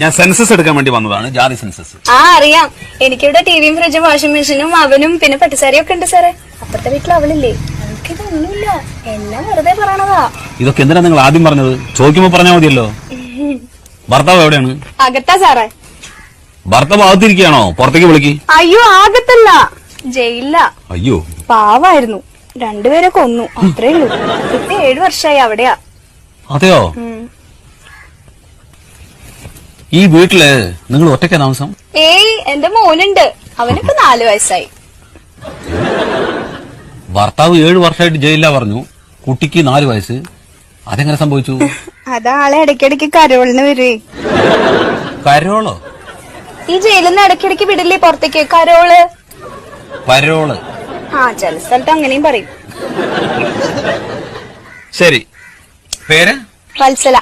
ഞാൻ സെൻസസ് എടുക്കാൻ വേണ്ടി വന്നതാണ്, ജാതി സെൻസസ്. ആ അറിയാം, എനിക്കിവിടെ ടിവിയും ഫ്രിഡ്ജും വാഷിംഗ് മെഷീനും അവനും പിന്നെ പട്ടുസാരിയും ഒക്കെ ഉണ്ട് സാറേ. അപ്പുറത്തെ വീട്ടിൽ അവളില്ലേ, അവൾക്കിതൊന്നുമില്ല, എല്ലാം വെറുതെ പറയണതാ. ഇതൊക്കെ എന്തിനാ നിങ്ങൾ ആദ്യം പറഞ്ഞത്? ചോദിക്കുമ്പോ പറഞ്ഞാൽ മതിയല്ലോ. ഭർത്താവ് എവിടെയാണ്? അകത്താ സാറേ. ഭർത്താവ് അകത്തിരിക്കുകയാണോ? പുറത്തേക്ക് വിളിക്ക്. അയ്യോ ആകത്തല്ല, ജയിലില്ല. അയ്യോ പാവായിരുന്നു, രണ്ടുപേരെ കൊന്നു, അത്രേ ഉള്ളൂ. ഇപ്പൊ 7 വർഷമായി അവിടെയാ. അതെയോ? ഈ വീട്ടില് നിങ്ങൾ ഒറ്റയ്ക്കാ താമസം? ഏയ് എന്റെ മോനുണ്ട്, അവനിപ്പോ 4 വയസ്സായി. ഭർത്താവ് 7 വർഷമായിട്ട് ജയിലിലാ പറഞ്ഞു, കുട്ടിക്ക് 4 വയസ്സ്. അതെങ്ങനെ സംഭവിച്ചു? അതാളെ ഇടയ്ക്കിടയ്ക്ക് കരോളിന് വരുവേ. കരോളോ? ഈ ജയിലിൽ നിന്ന് ഇടയ്ക്കിടയ്ക്ക് വിടില്ലേ പുറത്തേക്ക്, കരോള്. പരോള്? ആ ചില സ്ഥലത്ത് അങ്ങനെയും പറയും. ശരി, പേര്? വത്സല.